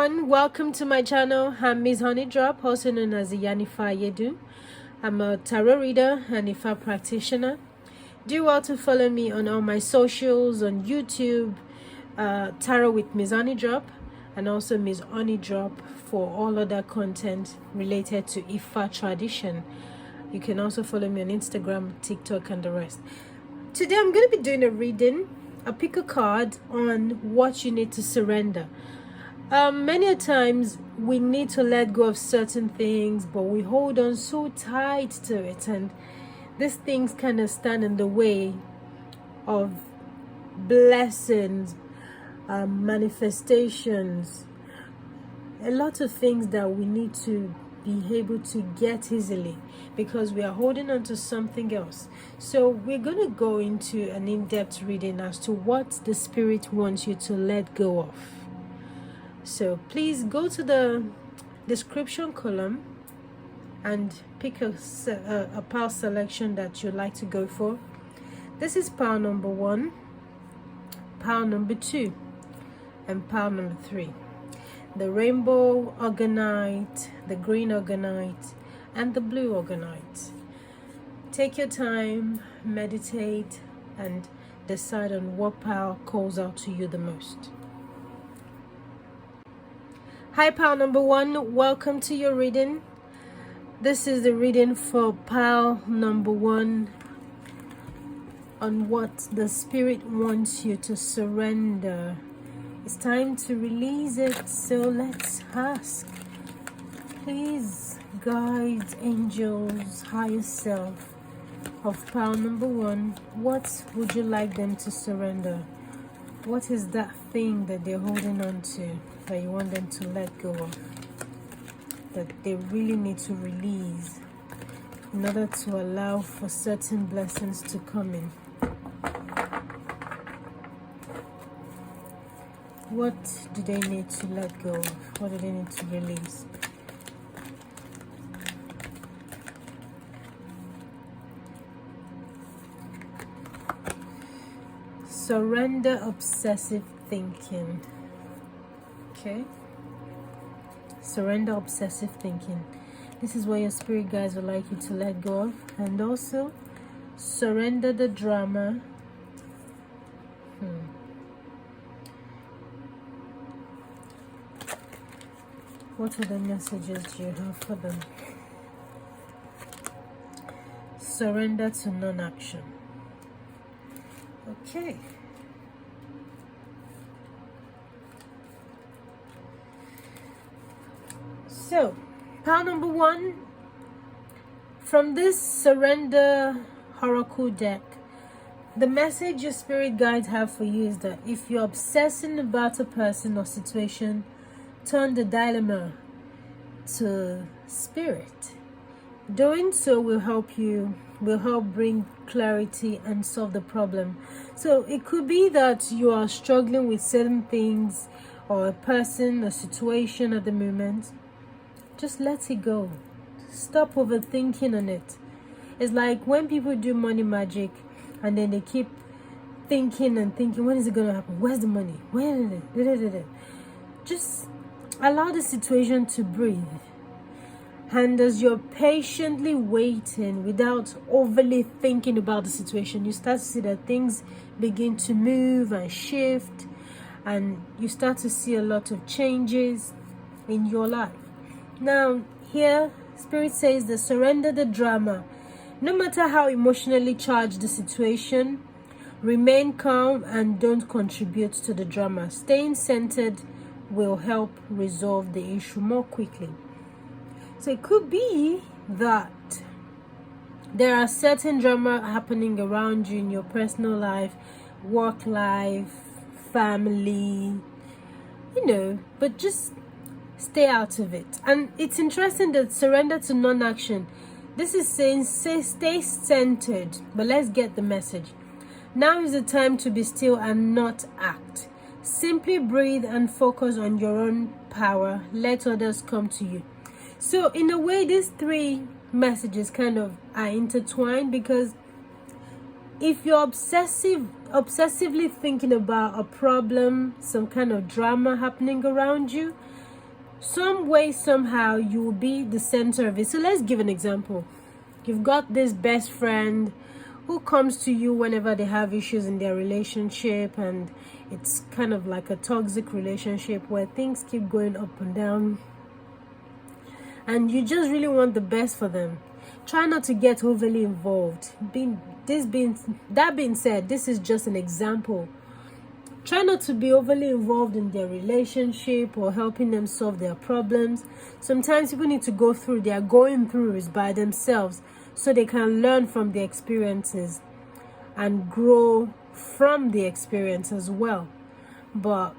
everyone, welcome to my channel. I'm Miss Honeydrop, also known as the Yanifa Yedu. I'm a tarot reader and Ifa practitioner. Do well to follow me on all my socials on YouTube, Tarot with Miss Honeydrop, and also Miss Honeydrop for all other content related to Ifa tradition. You can also follow me on Instagram, TikTok, and the rest. Today I'm going to be doing a reading. I'll pick a card on what you need to surrender. Many a times we need to let go of certain things, but we hold on so tight to it, and these things kind of stand in the way of blessings, manifestations, a lot of things that we need to be able to get easily because we are holding on to something else. So we're going to go into an in-depth reading as to what the Spirit wants you to let go of. So please go to the description column and pick a pile selection that you'd like to go for. This is pile number 1, pile number 2, and pile number 3. The rainbow orgonite, the green orgonite, and the blue orgonite. Take your time, meditate, and decide on what pile calls out to you the most. Hi, pile number 1, welcome to your reading. This is the reading for pile number 1 on what the Spirit wants you to surrender. It's time to release it, so let's ask. Please, guides, angels, higher self of pile number 1, what would you like them to surrender? What is that thing that they're holding on to that you want them to let go of, that they really need to release in order to allow for certain blessings to come in? What do they need to let go of? What do they need to release? Surrender obsessive thinking. Okay? Surrender obsessive thinking. This is what your spirit guides would like you to let go of. And also, surrender the drama. What are the messages you have for them? Surrender to non-action. Okay. So, pile number 1, from this surrender oracle deck, the message your spirit guides have for you is that if you're obsessing about a person or situation, turn the dilemma to spirit. Doing so will help bring clarity and solve the problem. So it could be that you are struggling with certain things or a person, a situation at the moment. Just let it go. Stop overthinking on it. It's like when people do money magic and then they keep thinking and thinking, when is it going to happen? Where's the money? When? Just allow the situation to breathe. And as you're patiently waiting without overly thinking about the situation, you start to see that things begin to move and shift, and you start to see a lot of changes in your life. Now, here, Spirit says that surrender the drama. No matter how emotionally charged the situation, remain calm and don't contribute to the drama. Staying centered will help resolve the issue more quickly. So it could be that there are certain drama happening around you in your personal life, work life, family, but just stay out of it. And it's interesting that surrender to non-action. This is saying stay centered, but let's get the message. Now is the time to be still and not act. Simply breathe and focus on your own power. Let others come to you. So in a way, these 3 messages kind of are intertwined, because if you're obsessively thinking about a problem, some kind of drama happening around you, some way, somehow, you will be the center of it. So let's give an example. You've got this best friend who comes to you whenever they have issues in their relationship, and it's kind of like a toxic relationship where things keep going up and down, and you just really want the best for them. Try not to get overly involved. That being said, this is just an example. Try not to be overly involved in their relationship or helping them solve their problems. Sometimes people need to go through their going throughs by themselves so they can learn from the experiences and grow from the experience as well. But,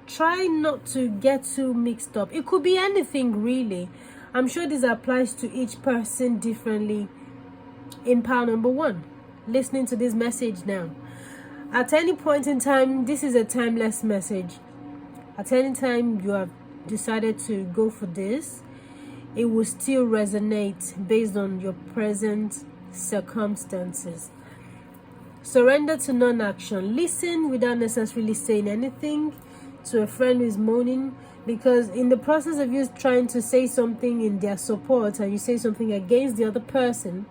try not to get too mixed up. It could be anything, really. I'm sure this applies to each person differently. In power number 1, listening to this message now. At any point in time, this is a timeless message. At any time you have decided to go for this, it will still resonate based on your present circumstances. Surrender to non-action. Listen without necessarily saying anything to a friend who is moaning, because in the process of you trying to say something in their support and you say something against the other person,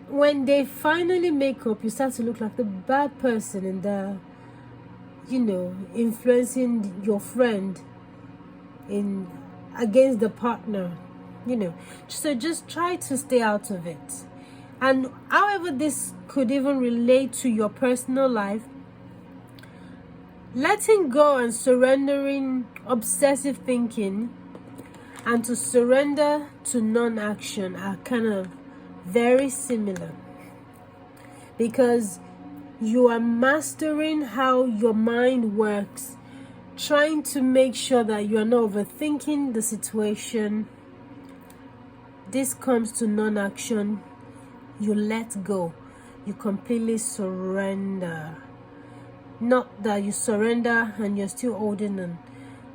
when they finally make up, you start to look like the bad person in the, influencing your friend against the partner, So just try to stay out of it. And however this could even relate to your personal life, letting go and surrendering obsessive thinking and to surrender to non-action are kind of very similar, because you are mastering how your mind works, trying to make sure that you are not overthinking the situation. This comes to non-action. You let go. You completely surrender. Not that you surrender and you're still holding on.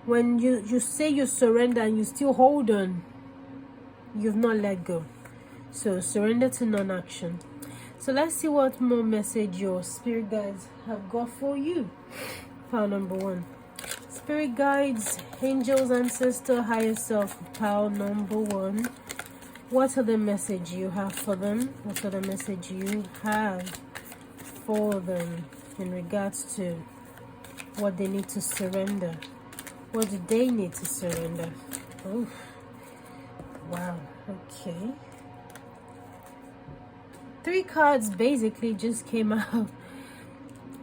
When you say you surrender and you still hold on, you've not let go. So surrender to non-action. So let's see what more message your spirit guides have got for you. Power number 1. Spirit guides, angels, ancestor, higher self. Power number 1. What are the message you have for them? What are the message you have for them in regards to what they need to surrender? What do they need to surrender? Oh, wow. Okay. 3 cards basically just came out.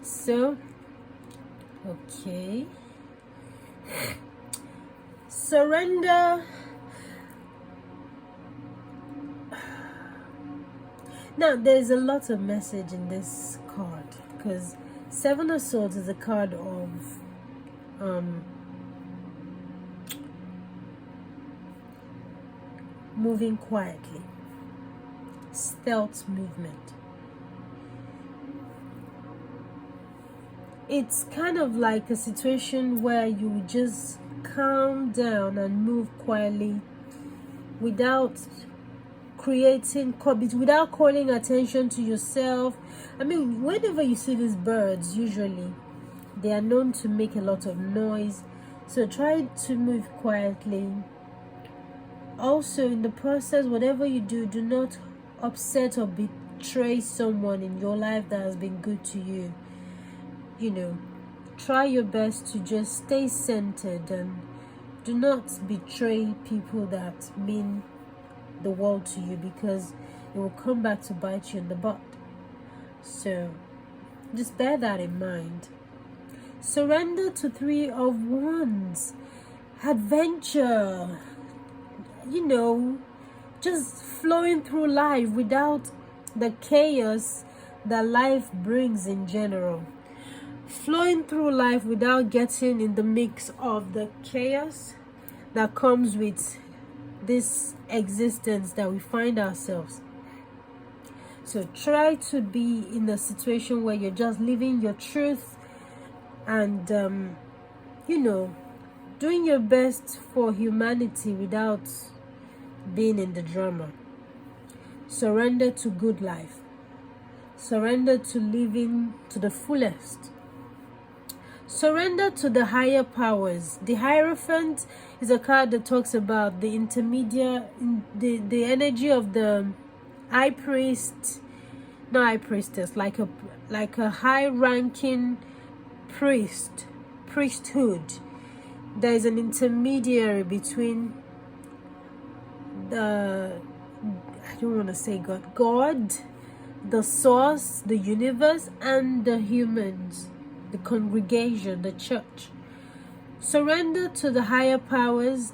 So, okay. Surrender. Now, there's a lot of message in this card, because 7 of Swords is a card of moving quietly, stealth movement. It's kind of like a situation where you just calm down and move quietly without without calling attention to yourself. I mean, whenever you see these birds, usually they are known to make a lot of noise, so try to move quietly. Also, in the process, whatever you do, do not upset or betray someone in your life that has been good to you. Try your best to just stay centered and do not betray people that mean the world to you, because it will come back to bite you in the butt. So just bear that in mind. Surrender to 3 of Wands. Adventure. Just flowing through life without the chaos that life brings in general. Flowing through life without getting in the mix of the chaos that comes with this existence that we find ourselves. So try to be in a situation where you're just living your truth and doing your best for humanity without being in the drama. Surrender to good life. Surrender to living to the fullest. Surrender to the higher powers. The Hierophant is a card that talks about the intermediate, the energy of the high priest, not high priestess, like a high-ranking priesthood. There is an intermediary between the, I don't want to say God, the source, the universe, and the humans, the congregation, the church. Surrender to the higher powers.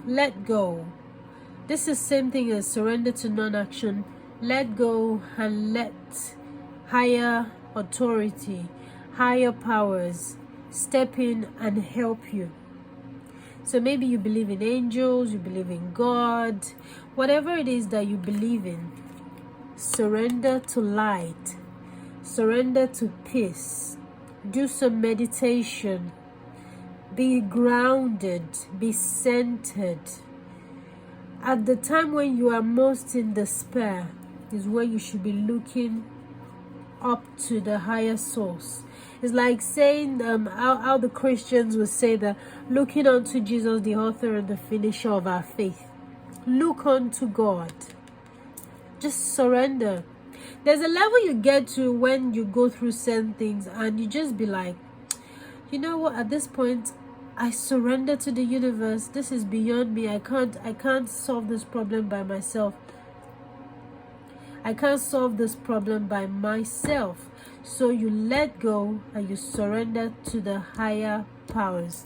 Let go. This is the same thing as surrender to non-action. Let go and let higher authority, higher powers step in and help you. So maybe you believe in angels, you believe in God, whatever it is that you believe in. Surrender to light. Surrender to peace. Do some meditation. Be grounded. Be centered. At the time when you are most in despair is when you should be looking up to the higher source. It's like saying how the Christians would say that looking unto Jesus, the author and the finisher of our faith. Look unto God. Just surrender. There's a level you get to when you go through certain things and you just be like, you know what, at this point I surrender to the universe. This is beyond me. I can't solve this problem by myself. I can't solve this problem by myself. So you let go and you surrender to the higher powers.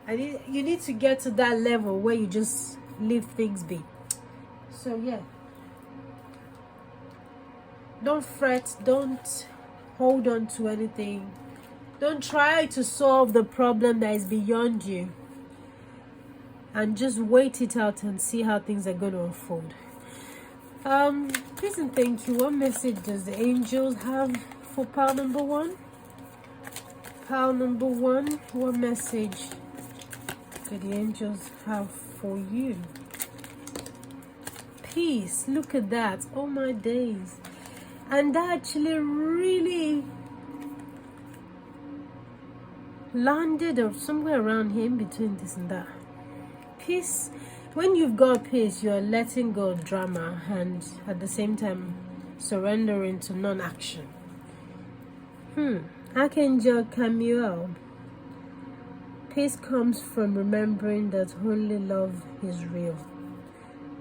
You need to get to that level where you just leave things be. So yeah. Don't fret. Don't hold on to anything. Don't try to solve the problem that is beyond you. And just wait it out and see how things are going to unfold. Please and thank you. What message does the angels have for pile number 1? Pile number 1, what message do the angels have for you? Peace. Look at that. Oh my days. And that actually really landed or somewhere around here in between this and that. Peace. When you've got peace, you're letting go of drama and at the same time surrendering to non-action. Archangel Camuel. Peace comes from remembering that only love is real.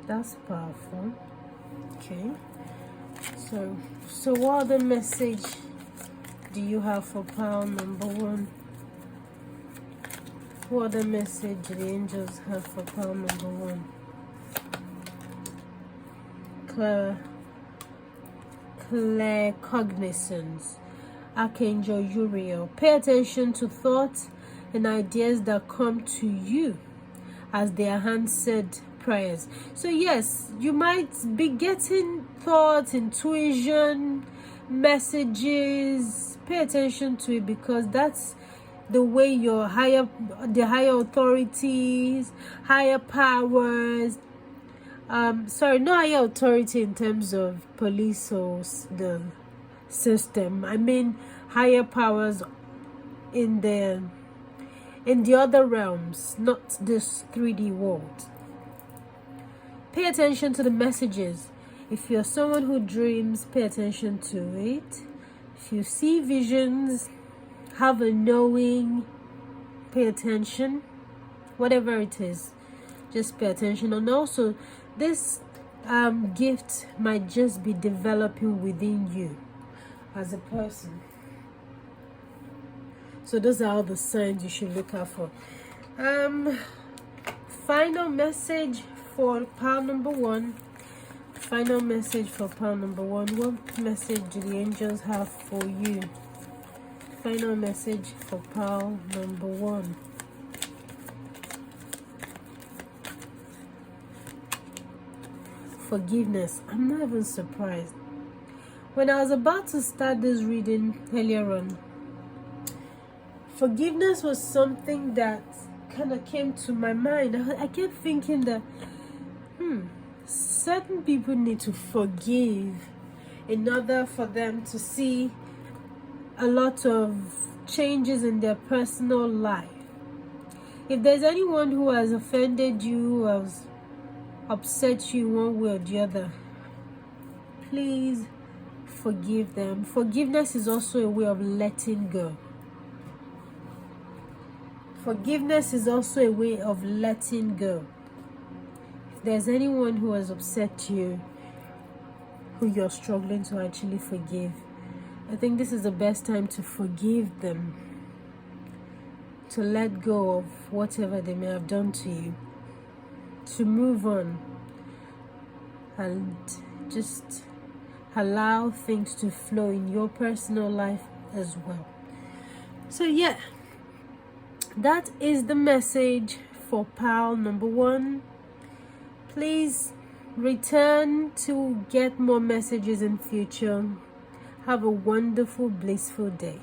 That's powerful. Okay. So what other message do you have for pile number 1? What other message do the angels have for pile number 1? Claircognizance. Archangel Uriel. Pay attention to thoughts and ideas that come to you as they are answered prayers. So yes, you might be getting thoughts, intuition, messages. Pay attention to it because that's the way the higher authorities, higher powers, sorry, not higher authority in terms of police or the system. I mean higher powers in the other realms, not this 3D world. Pay attention to the messages. If you're someone who dreams, pay attention to it. If you see visions, have a knowing, pay attention. Whatever it is, just pay attention. And also, this gift might just be developing within you as a person. So those are all the signs you should look out for. Final message for pile number 1. Final message for pile number 1. What message do the angels have for you? Final message for pile number 1. Forgiveness. I'm not even surprised. When I was about to start this reading earlier on, forgiveness was something that kind of came to my mind. I kept thinking that certain people need to forgive in order for them to see a lot of changes in their personal life. If there's anyone who has offended you, who has upset you one way or the other, please forgive them. Forgiveness is also a way of letting go. Forgiveness is also a way of letting go. If there's anyone who has upset you, who you're struggling to actually forgive, I think this is the best time to forgive them, to let go of whatever they may have done to you, to move on and just allow things to flow in your personal life as well. So yeah, that is the message for pile number 1. Please return to get more messages in future. Have a wonderful, blissful day.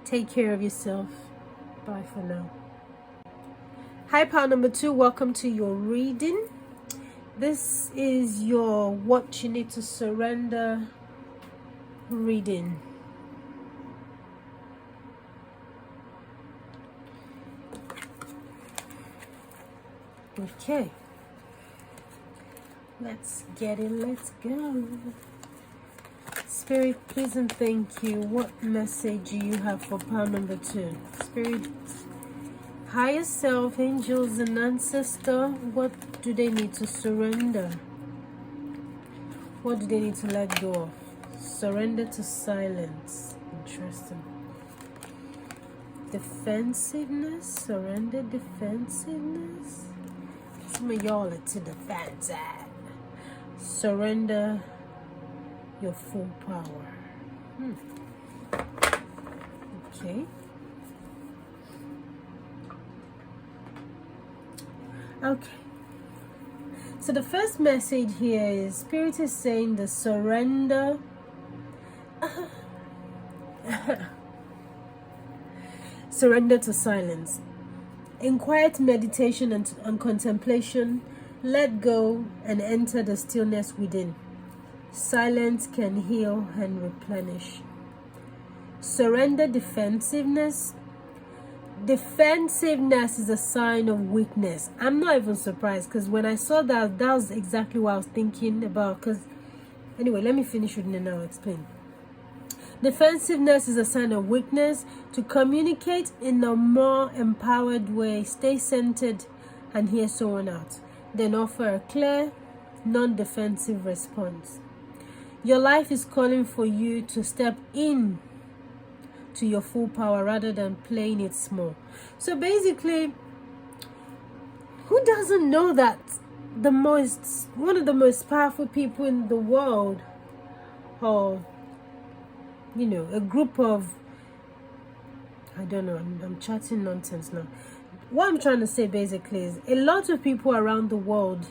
Take care of yourself. Bye for now. Hi, pile number 2. Welcome to your reading. This is your What You Need to Surrender reading. Okay. Let's get it. Let's go. Spirit, please and thank you. What message do you have for pile number 2? Spirit, higher self, angels, and ancestor, what do they need to surrender? What do they need to let go of? Surrender to silence. Interesting. Defensiveness. Surrender defensiveness. Some of y'all are to the fan side. Surrender your full power. Okay. Okay. So the first message here is Spirit is saying the surrender. Surrender to silence. In quiet meditation and contemplation, let go and enter the stillness within. Silence can heal and replenish. Surrender defensiveness. Defensiveness is a sign of weakness. I'm not even surprised, because when I saw that, that was exactly what I was thinking about. Because anyway, let me finish reading and I'll explain. Defensiveness is a sign of weakness. To communicate in a more empowered way, stay centered and hear someone out. Then offer a clear, non-defensive response. Your life is calling for you to step in to your full power rather than playing it small. So basically, who doesn't know that one of the most powerful people in the world, or a group of, I don't know, I'm chatting nonsense now. What I'm trying to say basically is a lot of people around the world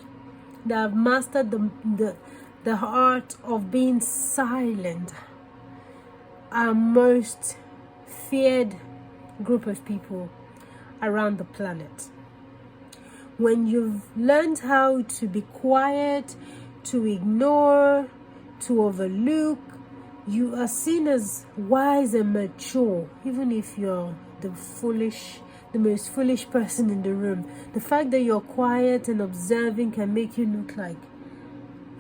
that have mastered the art of being silent are most feared group of people around the planet. When you've learned how to be quiet, to ignore, to overlook, you are seen as wise and mature, even if you're the most foolish person in the room. The fact that you're quiet and observing can make you look like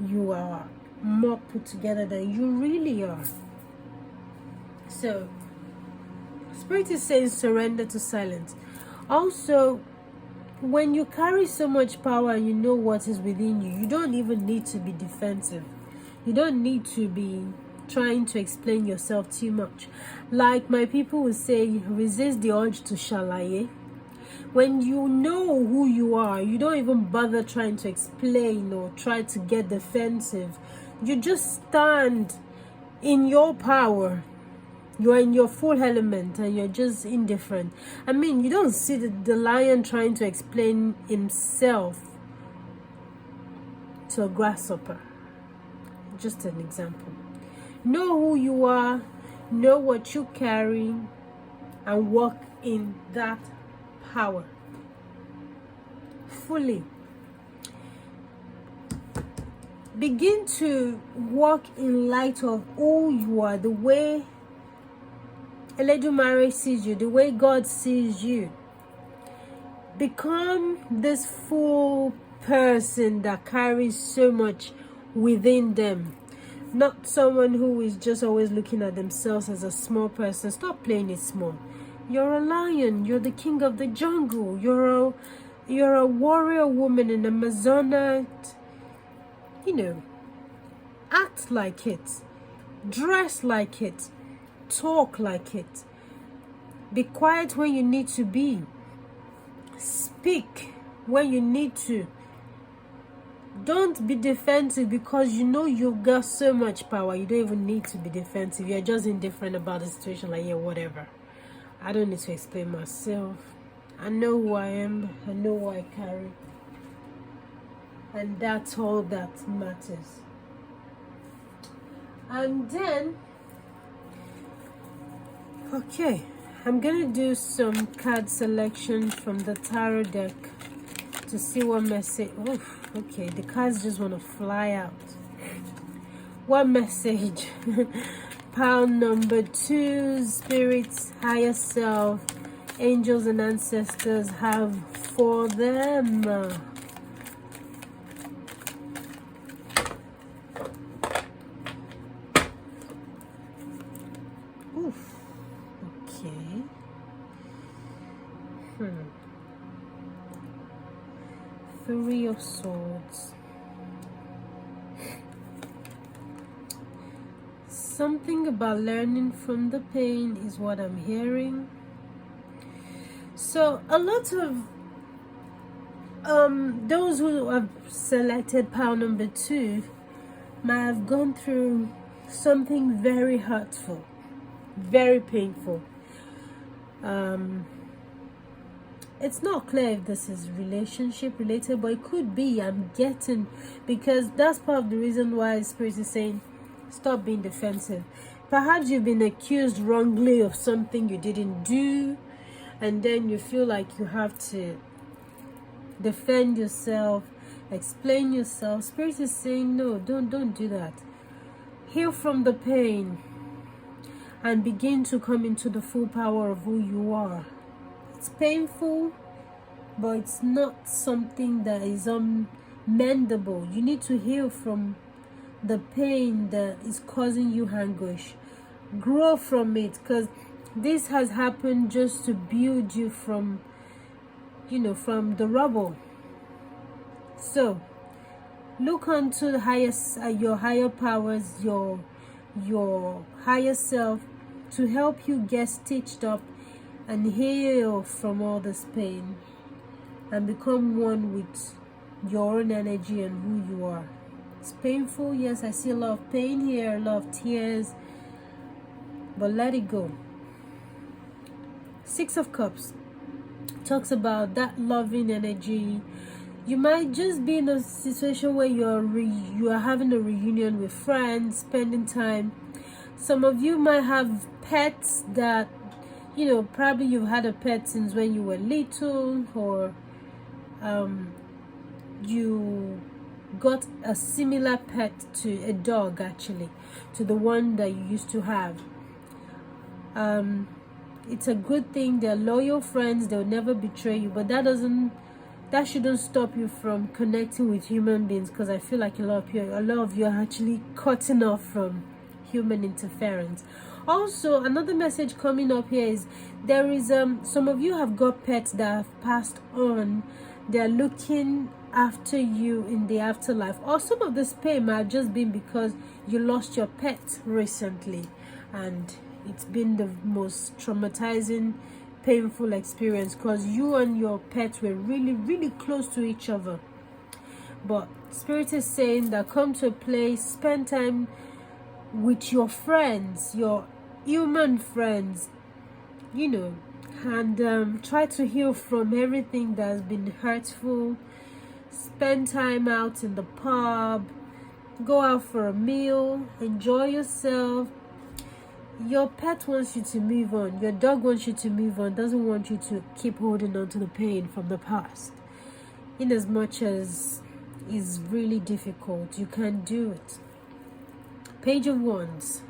you are more put together than you really are. So, Spirit is saying surrender to silence. Also, when you carry so much power and you know what is within you, you don't even need to be defensive. You don't need to be trying to explain yourself too much. Like my people will say, resist the urge to shalaye. When you know who you are, you don't even bother trying to explain or try to get defensive. You just stand in your power. You're in your full element and you're just indifferent. I mean, you don't see the lion trying to explain himself to a grasshopper. Just an example. Know who you are, know what you carry, and walk in that power fully. Begin to walk in light of who you are, the way Eledumare sees you, the way God sees you. Become this full person that carries so much within them. Not someone who is just always looking at themselves as a small person. Stop playing it small. You're a lion. You're the king of the jungle. You're a warrior woman, an Amazonite. You know, act like it. Dress like it. Talk like it. Be quiet when you need to be. Speak when you need to. Don't be defensive, because you know you've got so much power. You don't even need to be defensive. You're just indifferent about the situation, like, yeah, whatever. I don't need to explain myself. I know who I am. I know what I carry. And that's all that matters. And then, okay, I'm gonna do some card selection from the tarot deck to see what message. Oh, okay, the cards just want to fly out. What message pile number 2, spirits, higher self, angels and ancestors have for them? Oof. Okay. 3 of Swords. Something about learning from the pain is what I'm hearing. So a lot of those who have selected pile number 2 might have gone through something very hurtful, very painful. It's not clear if this is relationship related, but it could be. I'm getting, because that's part of the reason why Spirit is saying stop being defensive. Perhaps you've been accused wrongly of something you didn't do, and then you feel like you have to defend yourself, explain yourself. Spirit is saying no, don't do that. Heal from the pain and begin to come into the full power of who you are. It's painful, but it's not something that is unmendable. You need to heal from the pain that is causing you anguish. Grow from it, because this has happened just to build you from, from the rubble. So look onto the highest, your higher powers, your higher self, to help you get stitched up and heal from all this pain and become one with your own energy and who you are. It's painful, yes, I see a lot of pain here, a lot of tears, but let it go. 6 of Cups talks about that loving energy. You might just be in a situation where you are having a reunion with friends, spending time. Some of you might have pets that, probably you've had a pet since when you were little, or you got a similar pet to a dog, actually, to the one that you used to have. It's a good thing. They're loyal friends. They'll never betray you, but that shouldn't stop you from connecting with human beings, because I feel like a lot of you are actually cutting off from human interference. Also, another message coming up here is there is some of you have got pets that have passed on. They're looking after you in the afterlife, or some of this pain might have just been because you lost your pet recently and it's been the most traumatizing, painful experience, because you and your pet were really, really close to each other. But Spirit is saying that come to a place, spend time with your friends, your human friends, and try to heal from everything that has been hurtful. Spend time out in the pub, go out for a meal, enjoy yourself. Your pet wants you to move on. Your dog wants you to move on, doesn't want you to keep holding on to the pain from the past. In as much as it's really difficult, you can do it. Page of Wands.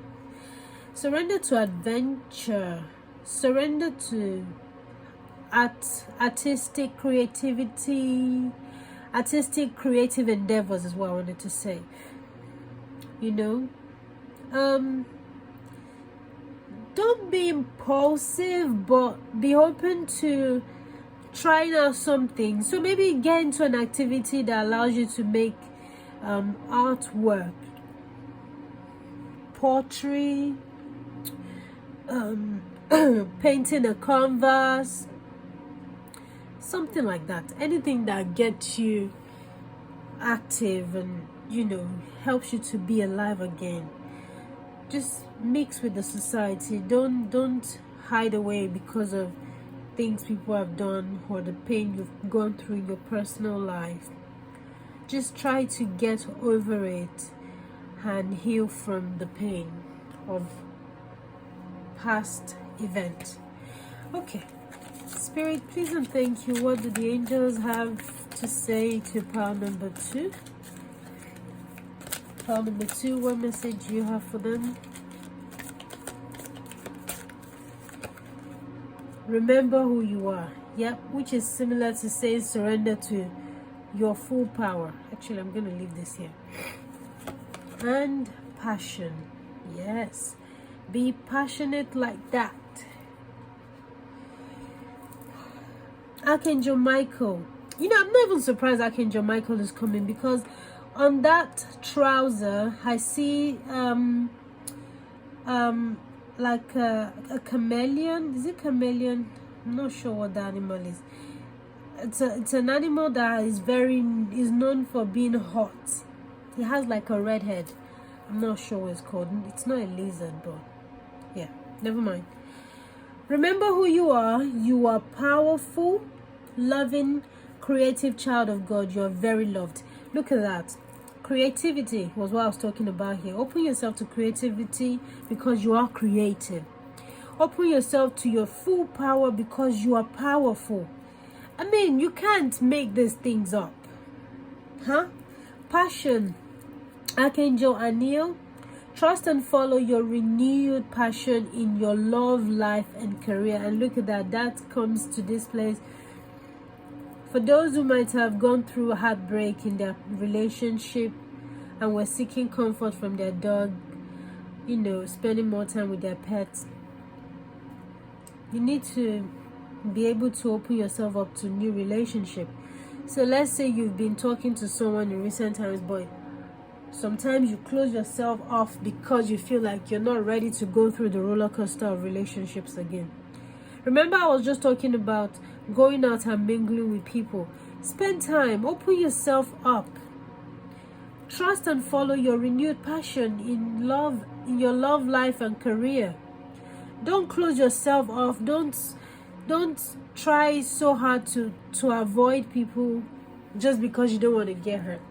Surrender to adventure. surrender to artistic creativity, artistic creative endeavors is what I wanted to say. You know, don't be impulsive, but be open to trying out something. So maybe get into an activity that allows you to make artwork, pottery, painting a canvas, something like that. Anything that gets you active and, you know, helps you to be alive again. Just mix with the society. Don't hide away because of things people have done or the pain you've gone through in your personal life. Just try to get over it and heal from the pain of past event. Okay, Spirit, please and thank you. What do the angels have to say to pile number 2? Pile number 2, what message do you have for them? Remember who you are. Yep, which is similar to saying surrender to your full power. Actually, I'm going to leave this here. And passion. Yes. Be passionate like that. Archangel Michael. You know, I'm not even surprised Archangel Michael is coming, because on that trouser I see like a chameleon. Is it chameleon? I'm not sure what the animal is. It's an animal that is known for being hot. He has like a red head. I'm not sure what it's called. It's not a lizard, but yeah, never mind. Remember who you are. You are powerful, loving, creative child of God. You are very loved. Look at that. Creativity was what I was talking about here. Open yourself to creativity because you are creative. Open yourself to your full power because you are powerful. I mean, you can't make these things up. Huh? Passion. Archangel Aniel. Trust and follow your renewed passion in your love, life, and career. And look at that. That comes to this place. For those who might have gone through a heartbreak in their relationship and were seeking comfort from their dog, you know, spending more time with their pets, you need to be able to open yourself up to new relationship. So let's say you've been talking to someone in recent times, but sometimes you close yourself off because you feel like you're not ready to go through the roller coaster of relationships again. Remember, I was just talking about going out and mingling with people. Spend time, open yourself up. Trust and follow your renewed passion in love, in your love life and career. Don't close yourself off. Don't try so hard to avoid people just because you don't want to get hurt.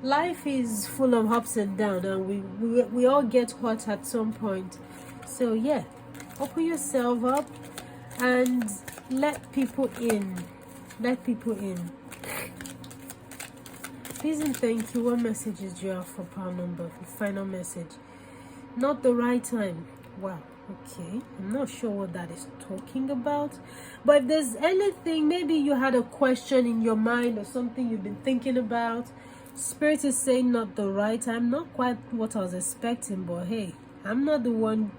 Life is full of ups and downs, and we all get hurt at some point. So yeah, open yourself up and let people in. Let people in. Please and thank you. What messages do you have for power number? The final message. Not the right time. Wow. Okay, I'm not sure what that is talking about, but if there's anything, maybe you had a question in your mind or something you've been thinking about, Spirit is saying not the right time. Not quite what I was expecting, but hey, I'm not the one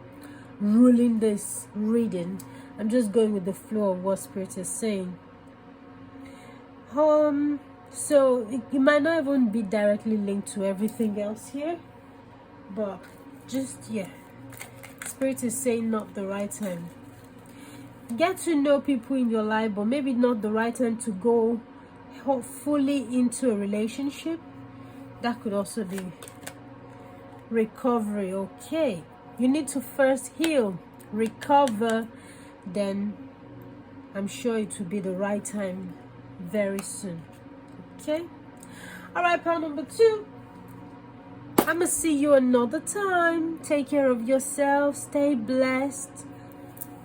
ruling this reading. I'm just going with the flow of what Spirit is saying. So it might not even be directly linked to everything else here, but just yeah, Spirit is saying not the right time. Get to know people in your life, but maybe not the right time to go fully into a relationship. That could also be recovery. Okay, you need to first heal, recover, then I'm sure it will be the right time very soon. Okay, all right, pile number 2. I'm gonna see you another time. Take care of yourself, stay blessed.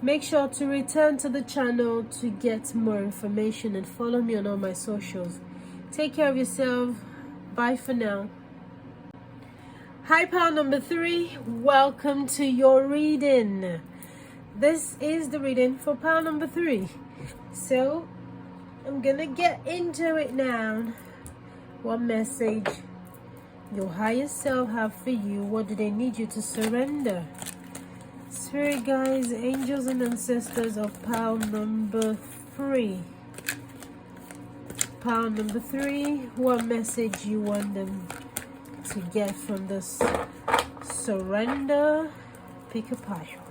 Make sure to return to the channel to get more information and follow me on all my socials. Take care of yourself. Bye for now. Hi, pile number 3. Welcome to your reading. this is the reading for pile number 3. So I'm gonna get into it now. What message your higher self have for you? What do they need you to surrender? Spirit guides, angels and ancestors of pile number 3. Pile number 3, what message you want them to get from this surrender? Pick a pile.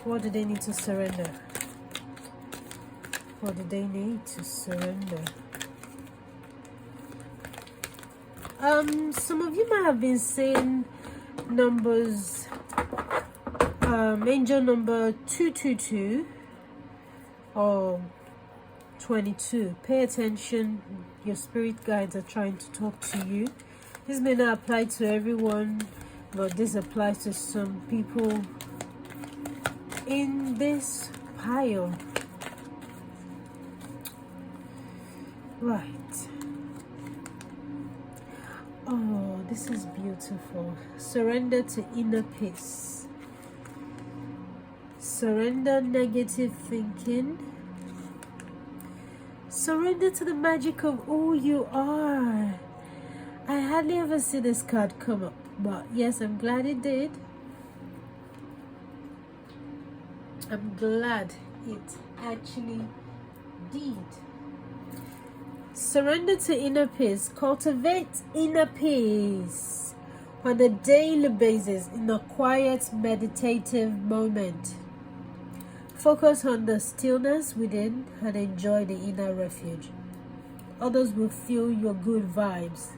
What do they need to surrender? What do they need to surrender? Some of you might have been saying numbers, angel number 222 or 22. Pay attention, your spirit guides are trying to talk to you. This may not apply to everyone, but this applies to some people in this pile. Right. Oh, this is beautiful. Surrender to inner peace. Surrender negative thinking. Surrender to the magic of who you are. I hardly ever see this card come up, but yes, I'm glad it did. I'm glad it actually did. Surrender to inner peace. Cultivate inner peace on a daily basis in a quiet, meditative moment. Focus on the stillness within and enjoy the inner refuge. Others will feel your good vibes.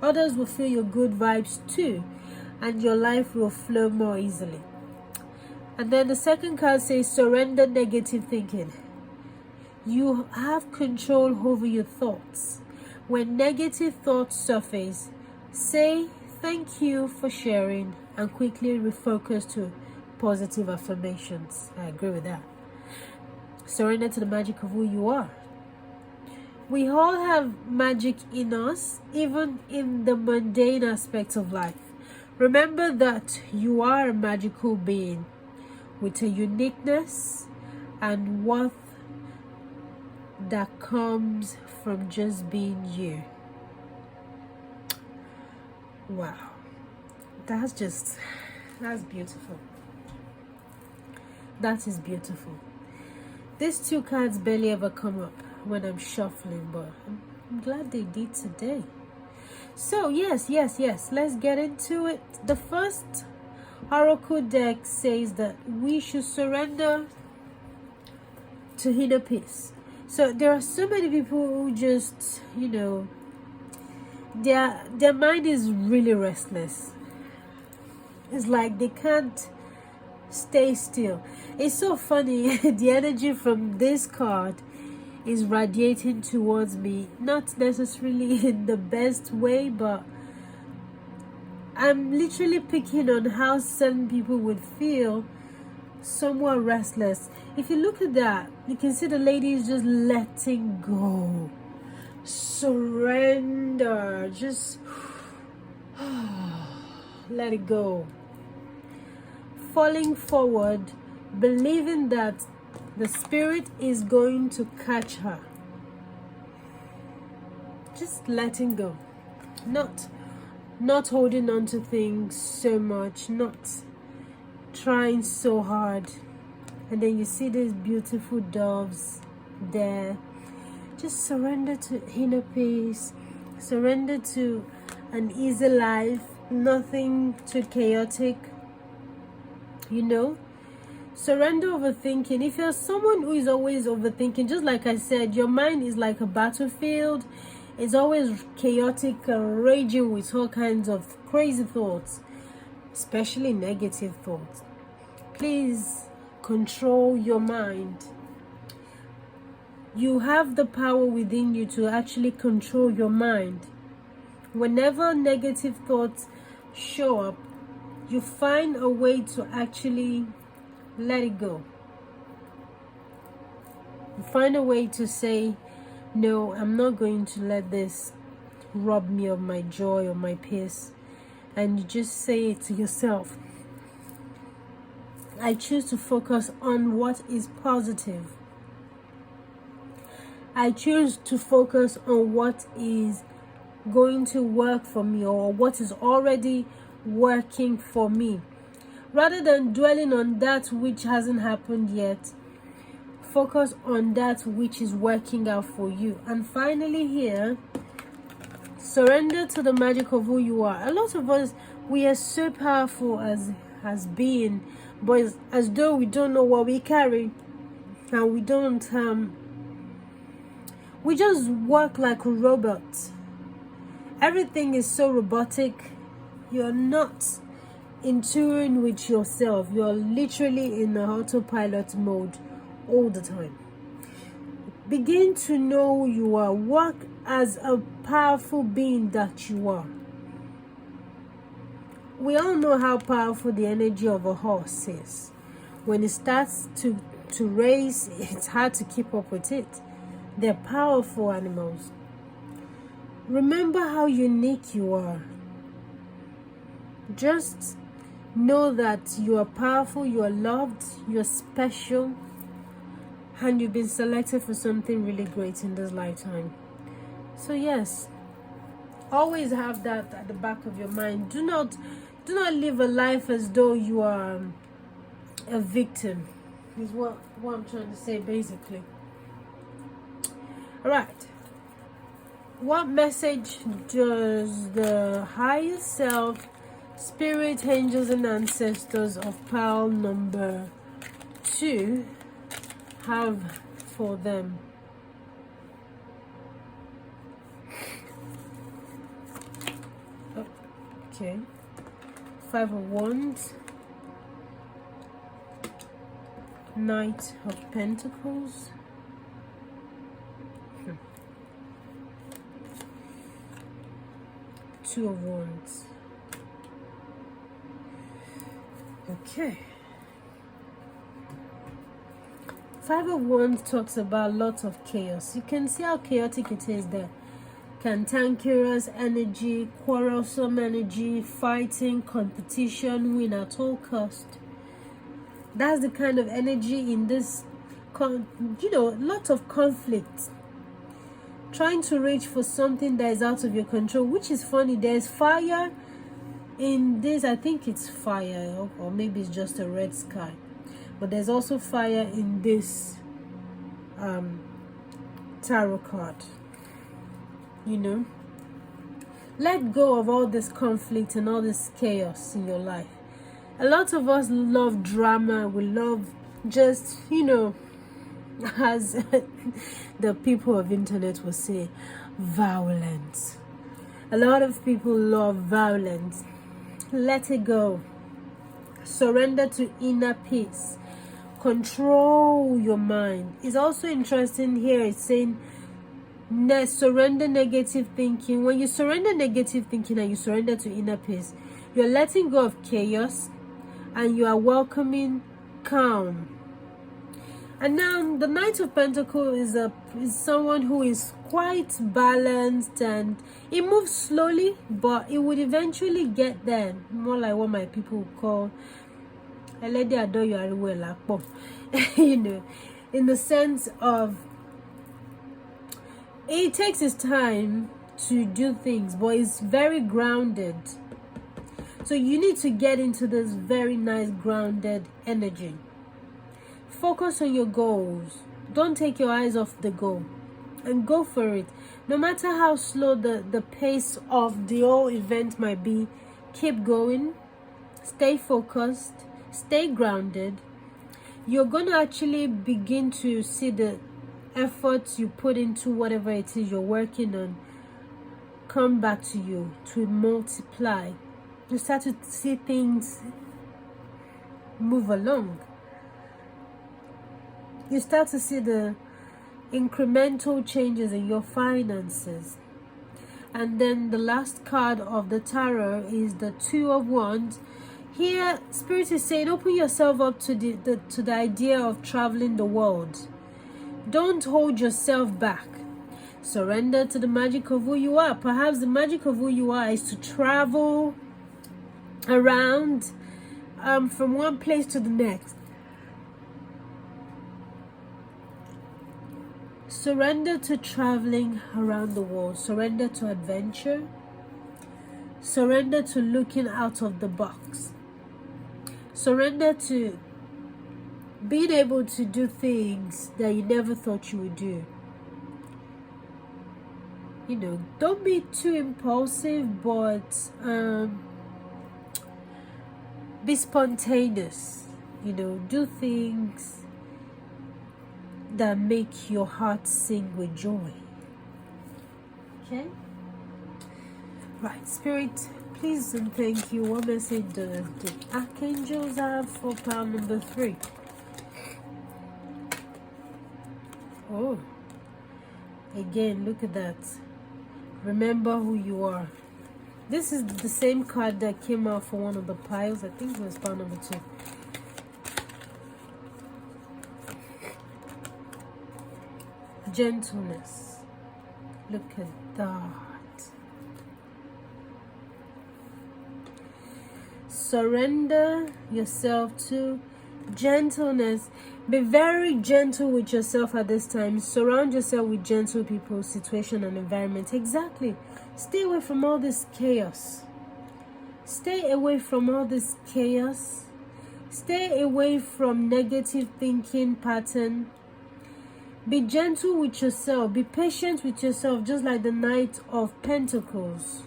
Others will feel your good vibes too, and your life will flow more easily. And then the second card says surrender negative thinking. You have control over your thoughts. When negative thoughts surface, say thank you for sharing and quickly refocus to positive affirmations. I agree with that. Surrender to the magic of who you are. We all have magic in us, even in the mundane aspects of life. Remember that you are a magical being with a uniqueness and worth that comes from just being you. Wow. That's beautiful. That is beautiful. These two cards barely ever come up when I'm shuffling, but I'm glad they did today. So yes, let's get into it. The first oracle deck says that we should surrender to inner peace. So there are so many people who just, their mind is really restless. It's like they can't stay still. It's so funny. The energy from this card is radiating towards me, not necessarily in the best way, but I'm literally picking on how certain people would feel somewhat restless. If you look at that, you can see the lady is just letting go. Surrender. Just let it go. Falling forward, believing that the spirit is going to catch her. Just letting go. Not holding on to things so much, not trying so hard. And then you see these beautiful doves there. Just surrender to inner peace. Surrender to an easy life. Nothing too chaotic. Surrender overthinking. If you're someone who is always overthinking, just like I said, your mind is like a battlefield. It's always chaotic and raging with all kinds of crazy thoughts, especially negative thoughts. Please control your mind. You have the power within you to actually control your mind. Whenever negative thoughts show up, you find a way to actually let it go. You find a way to say, no, I'm not going to let this rob me of my joy or my peace. And you just say it to yourself. I choose to focus on what is positive. I choose to focus on what is going to work for me, or what is already working for me, rather than dwelling on that which hasn't happened yet. Focus on that which is working out for you. And finally here, surrender to the magic of who you are. A lot of us, we are so powerful as being, but it's as though we don't know what we carry, and we don't we just work like robots. Everything is so robotic. You're not in tune with yourself. You're literally in a autopilot mode all the time. Begin to know who you are. Work as a powerful being that you are. We all know how powerful the energy of a horse is. When it starts to race, it's hard to keep up with it. They're powerful animals. Remember how unique you are. Just know that you are powerful, you are loved, you're special, and you've been selected for something really great in this lifetime. So yes, always have that at the back of your mind. Do not live a life as though you are a victim, is what I'm trying to say basically. All right. What message does the higher self, spirit, angels, and ancestors of pile number 2 have for them? Okay. 5 of Wands, Knight of Pentacles, Two of Wands. Okay. 5 of Wands talks about lots of chaos. You can see how chaotic it is there. Cantankerous energy, quarrelsome energy, fighting, competition, win at all cost. That's the kind of energy in this, lots of conflict. Trying to reach for something that is out of your control, which is funny. There's fire in this. I think it's fire, or maybe it's just a red sky. But there's also fire in this tarot card. Let go of all this conflict and all this chaos in your life. A lot of us love drama. We love just, as the people of internet will say, violence. A lot of people love violence. Let it go. Surrender to inner peace. Control your mind. It's also interesting here. It's saying surrender negative thinking. When you surrender negative thinking and you surrender to inner peace, you're letting go of chaos and you are welcoming calm. And now the Knight of Pentacles is someone who is quite balanced, and it moves slowly, but it would eventually get there. More like what my people would call a lady adore you are well, in the sense of it takes its time to do things, but it's very grounded. So you need to get into this very nice grounded energy. Focus on your goals. Don't take your eyes off the goal and go for it. No matter how slow the pace of the whole event might be, keep going. Stay focused. Stay grounded. You're going to actually begin to see the efforts you put into whatever it is you're working on come back to you to multiply. You start to see things move along. You start to see the incremental changes in your finances. And then the last card of the tarot is the Two of Wands. Here, Spirit is saying, open yourself up to the idea of traveling the world. Don't hold yourself back. Surrender to the magic of who you are. Perhaps the magic of who you are is to travel around from one place to the next. Surrender to traveling around the world. Surrender to adventure. Surrender to looking out of the box. Surrender to being able to do things that you never thought you would do. You know, don't be too impulsive, but be spontaneous. You know, do things that make your heart sing with joy. Okay? Right, Spirit, please and thank you. What message do the archangels have for pile number 3? Oh, again, look at that. Remember who you are. This is the same card that came out for one of the piles. I think it was pile number 2. Gentleness. Look at that. Surrender yourself to gentleness. Be very gentle with yourself at this time. Surround yourself with gentle people, situation, and environment. Exactly. Stay away from all this chaos. Stay away from all this chaos. Stay away from negative thinking pattern. Be gentle with yourself. Be patient with yourself, just like the Knight of Pentacles.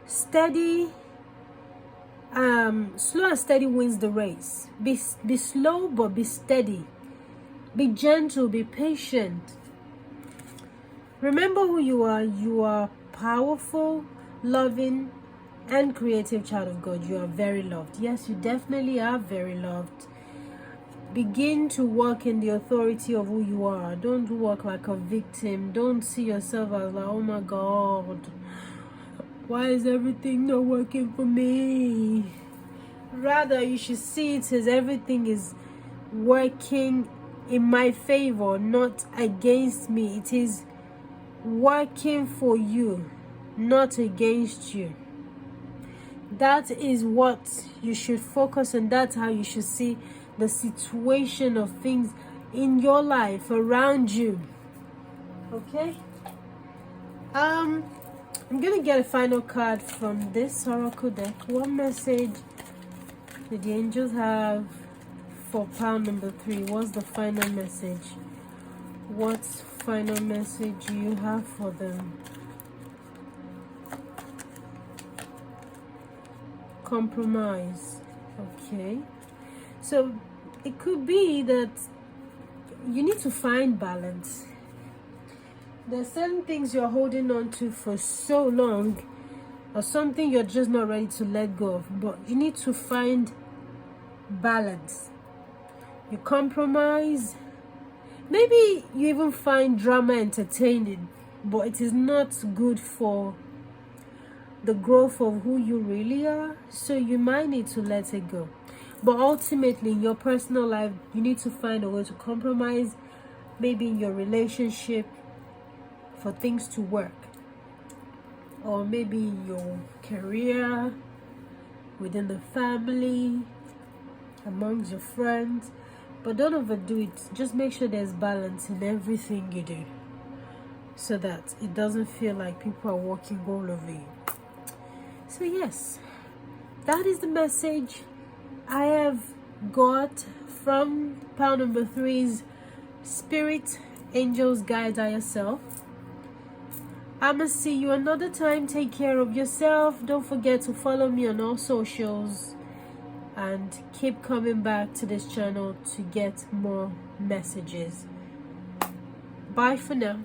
Steady. Slow and steady wins the race. Be slow, but be steady. Be gentle. Be patient. Remember who you are. You are powerful, loving, and creative child of God. You are very loved. Yes, you definitely are very loved. Begin to walk in the authority of who you are. Don't walk like a victim. Don't see yourself as like, oh my God, why is everything not working for me? Rather, you should see it as everything is working in my favor, not against me. It is working for you, not against you. That is what you should focus on. That's how you should see the situation of things in your life around you. Okay? I'm gonna get a final card from this oracle deck. What message did the angels have for pile number 3? What's the final message? What final message do you have for them? Compromise. Okay. So it could be that you need to find balance. There are certain things you're holding on to for so long, or something you're just not ready to let go of, but you need to find balance. You compromise. Maybe you even find drama entertaining, but it is not good for the growth of who you really are, so you might need to let it go. But ultimately, in your personal life, you need to find a way to compromise, maybe in your relationship, for things to work, or maybe in your career, within the family, amongst your friends. But don't overdo it. Just make sure there's balance in everything you do, so that it doesn't feel like people are walking all over you. So yes, that is the message I have got from pile number 3's Spirit, Angels, Guides, Are Yourself. I'ma see you another time. Take care of yourself. Don't forget to follow me on all socials, and keep coming back to this channel to get more messages. Bye for now.